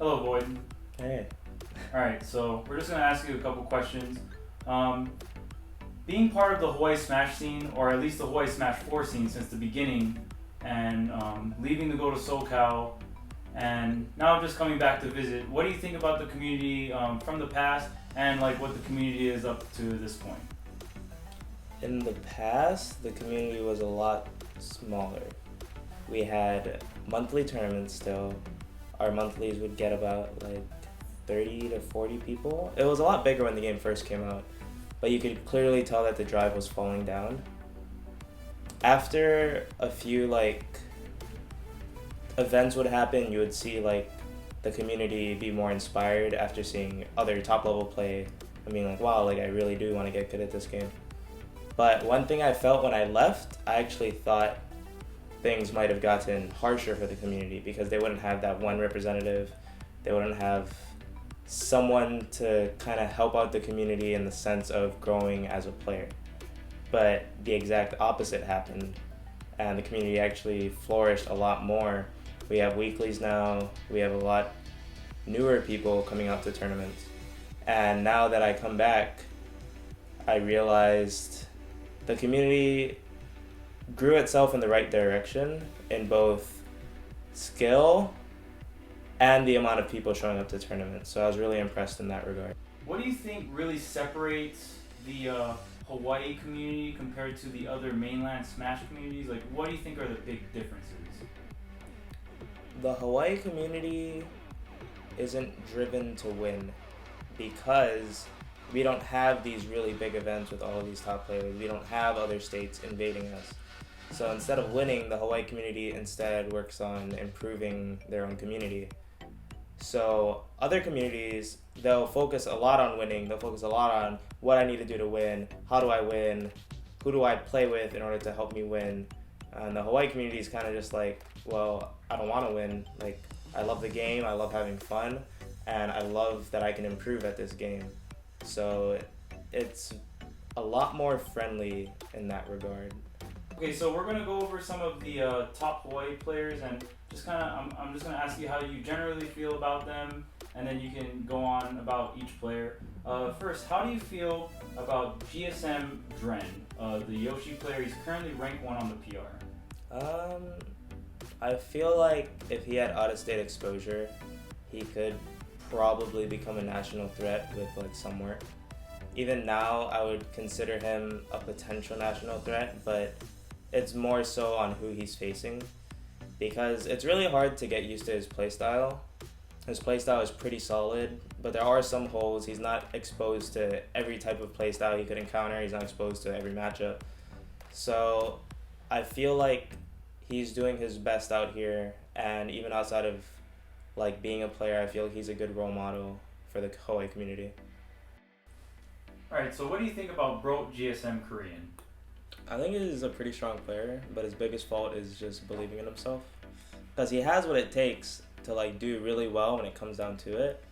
Hello, Void. Hey. Alright, so we're just going to ask you a couple questions. Being part of the Hawaii Sm4sh scene, or at least the Hawaii Sm4sh scene since the beginning, and leaving to go to SoCal, and now just coming back to visit, what do you think about the community from the past, and like what the community is up to this point? In the past, the community was a lot smaller. We had monthly tournaments still. Our monthlies would get about like 30 to 40 people. It was a lot bigger when the game first came out, but you could clearly tell that the drive was falling down. After a few like events would happen, you would see like the community be more inspired after seeing other top level play. I mean, like, wow, like I really do want to get good at this game. But one thing I felt when I left, I actually thought things might have gotten harsher for the community because they wouldn't have that one representative. They wouldn't have someone to kind of help out the community in the sense of growing as a player. But the exact opposite happened, and the community actually flourished a lot more. We have weeklies now, we have a lot newer people coming out to tournaments. And now that I come back, I realized the community grew itself in the right direction in both skill and the amount of people showing up to tournaments. So I was really impressed in that regard. What do you think really separates the Hawaii community compared to the other mainland Smash communities? Like, what do you think are the big differences? The Hawaii community isn't driven to win because we don't have these really big events with all of these top players. We don't have other states invading us. So instead of winning, the Hawaii community instead works on improving their own community. So other communities, they'll focus a lot on winning. They'll focus a lot on what I need to do to win, how do I win, who do I play with in order to help me win. And the Hawaii community is kind of just like, well, I don't want to win. Like, I love the game, I love having fun, and I love that I can improve at this game. So it's a lot more friendly in that regard. Okay, so we're gonna go over some of the top Hawaii players, and just kind of, I'm just gonna ask you how you generally feel about them, and then you can go on about each player. First, how do you feel about GSM Dren, the Yoshi player? He's currently ranked 1 on the PR. I feel like if he had out-of-state exposure, he could probably become a national threat with like some work. Even now, I would consider him a potential national threat, but it's more so on who he's facing because it's really hard to get used to his playstyle. His playstyle is pretty solid, but there are some holes. He's not exposed to every type of playstyle he could encounter. He's not exposed to every matchup. So I feel like he's doing his best out here, and even outside of like being a player, I feel like he's a good role model for the Hawaii community. Alright, so what do you think about Broke GSM Korean? I think he's a pretty strong player, but his biggest fault is just believing in himself. Because he has what it takes to like do really well when it comes down to it.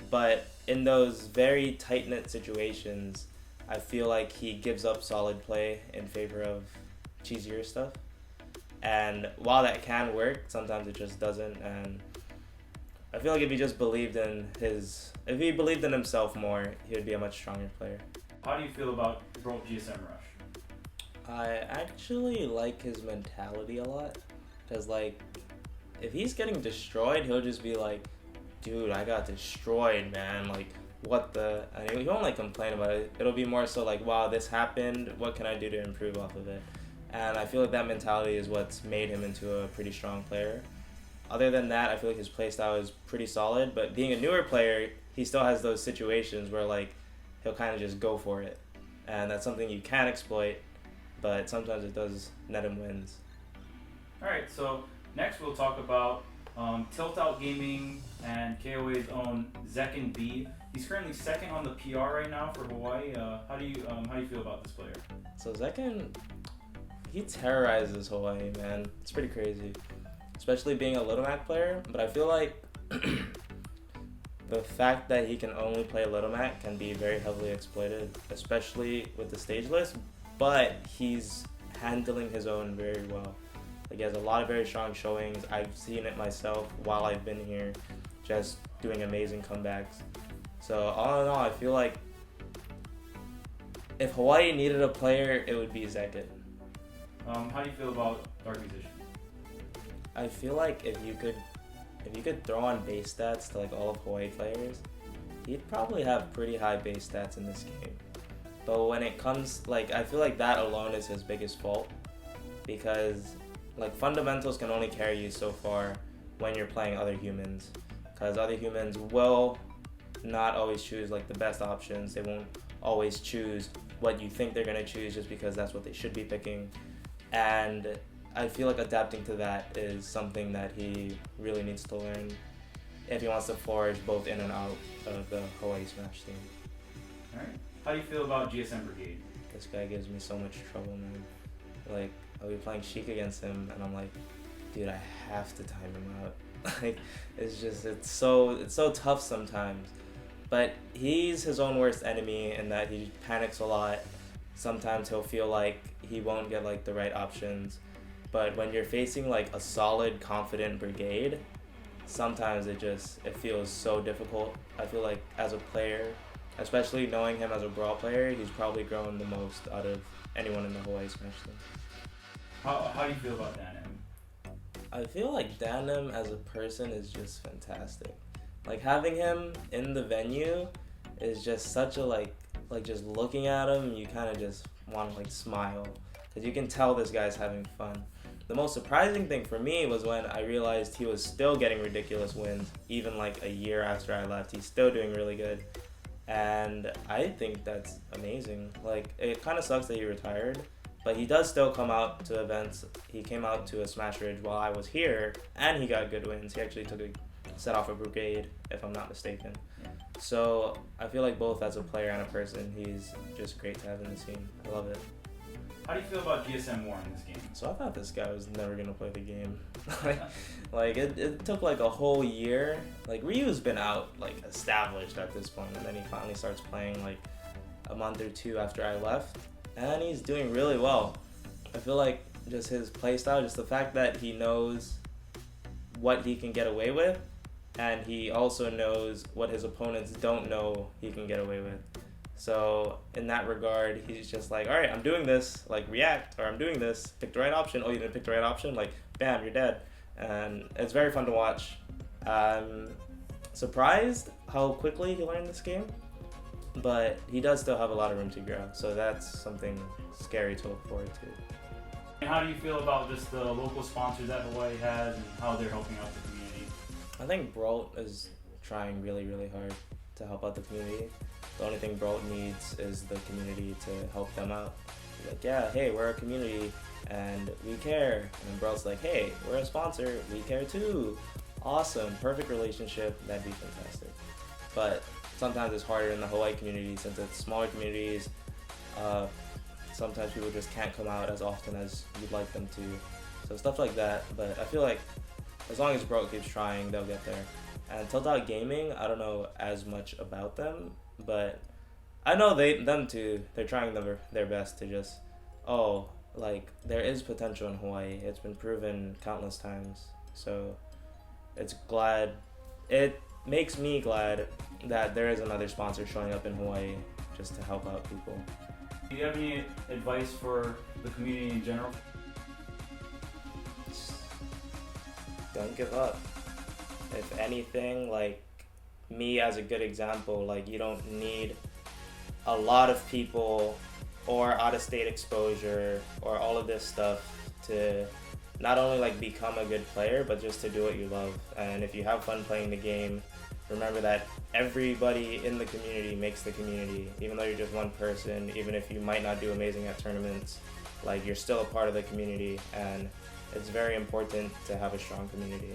But in those very tight-knit situations, I feel like he gives up solid play in favor of cheesier stuff. And while that can work, sometimes it just doesn't. And I feel like if he just believed in himself more, he would be a much stronger player. How do you feel about Broke GSM Rush? I actually like his mentality a lot, because like if he's getting destroyed, he'll just be like, dude, I got destroyed, man, like what the, and he won't like complain about it. It'll be more so like, wow, this happened, what can I do to improve off of it? And I feel like that mentality is what's made him into a pretty strong player. Other than that, I feel like his playstyle is pretty solid, but being a newer player, he still has those situations where like he'll kind of just go for it, and that's something you can exploit, but sometimes it does net him wins. Alright, so next we'll talk about Tilt Out Gaming and KOA's own Zekin B. He's currently 2nd on the PR right now for Hawaii. How do you feel about this player? So Zekin, he terrorizes Hawaii, man. It's pretty crazy, especially being a Little Mac player. But I feel like the fact that he can only play Little Mac can be very heavily exploited, especially with the stage list. But he's handling his own very well. Like, he has a lot of very strong showings. I've seen it myself while I've been here. Just doing amazing comebacks. So all in all, I feel like if Hawaii needed a player, it would be Zekit. How do you feel about DarkMusician? I feel like if you could throw on base stats to like all of Hawaii players, he'd probably have pretty high base stats in this game. But when it comes, like, I feel like that alone is his biggest fault, because like fundamentals can only carry you so far when you're playing other humans, because other humans will not always choose like the best options. They won't always choose what you think they're gonna choose just because that's what they should be picking. And I feel like adapting to that is something that he really needs to learn if he wants to flourish both in and out of the Hawaii Sm4sh scene. Alright. How do you feel about GSM Brigade? This guy gives me so much trouble, man. Like, I'll be playing Sheik against him and I'm like, dude, I have to time him out. Like, it's so tough sometimes. But he's his own worst enemy in that he panics a lot. Sometimes he'll feel like he won't get like the right options. But when you're facing like a solid, confident brigade, sometimes it feels so difficult. I feel like as a player, especially knowing him as a brawl player, he's probably grown the most out of anyone in the Hawaii Sm4sh team. How do you feel about Danem? I feel like Danem as a person is just fantastic. Like having him in the venue is just such a like just looking at him, you kind of just want to like smile, because you can tell this guy's having fun. The most surprising thing for me was when I realized he was still getting ridiculous wins, even like a year after I left. He's still doing really good, and I think that's amazing. Like, it kind of sucks that he retired, but he does still come out to events. He came out to a Smash Ridge while I was here, and he got good wins. He actually set off a brigade, if I'm not mistaken. So I feel like both as a player and a person, he's just great to have in the scene. I love it. How do you feel about GSM War in this game? So I thought this guy was never gonna play the game. like it took like a whole year. Like, Ryu's been out, like, established at this point, and then he finally starts playing like a month or two after I left, and he's doing really well. I feel like just his playstyle, just the fact that he knows what he can get away with, and he also knows what his opponents don't know he can get away with. So in that regard, he's just like, all right, I'm doing this, like, react, or I'm doing this, pick the right option. Oh, you didn't pick the right option? Like, bam, you're dead. And it's very fun to watch. I'm surprised how quickly he learned this game, but he does still have a lot of room to grow. So that's something scary to look forward to. And how do you feel about just the local sponsors that Hawaii has and how they're helping out the community? I think Brault is trying really, really hard to help out the community. The only thing Brault needs is the community to help them out. Like, yeah, hey, we're a community and we care. And Brault's like, hey, we're a sponsor, we care too. Awesome, perfect relationship, that'd be fantastic. But sometimes it's harder in the Hawaii community since it's smaller communities. Sometimes people just can't come out as often as you'd like them to. So stuff like that, but I feel like as long as Brault keeps trying, they'll get there. And Tilt Out Gaming, I don't know as much about them, but I know them too. They're trying their best to just, like, there is potential in Hawaii. It's been proven countless times. So it makes me glad that there is another sponsor showing up in Hawaii just to help out people. Do you have any advice for the community in general? Don't give up. If anything, like me as a good example, like, you don't need a lot of people or out-of-state exposure or all of this stuff to not only like become a good player, but just to do what you love. And if you have fun playing the game, remember that everybody in the community makes the community. Even though you're just one person, even if you might not do amazing at tournaments, like, you're still a part of the community, and it's very important to have a strong community.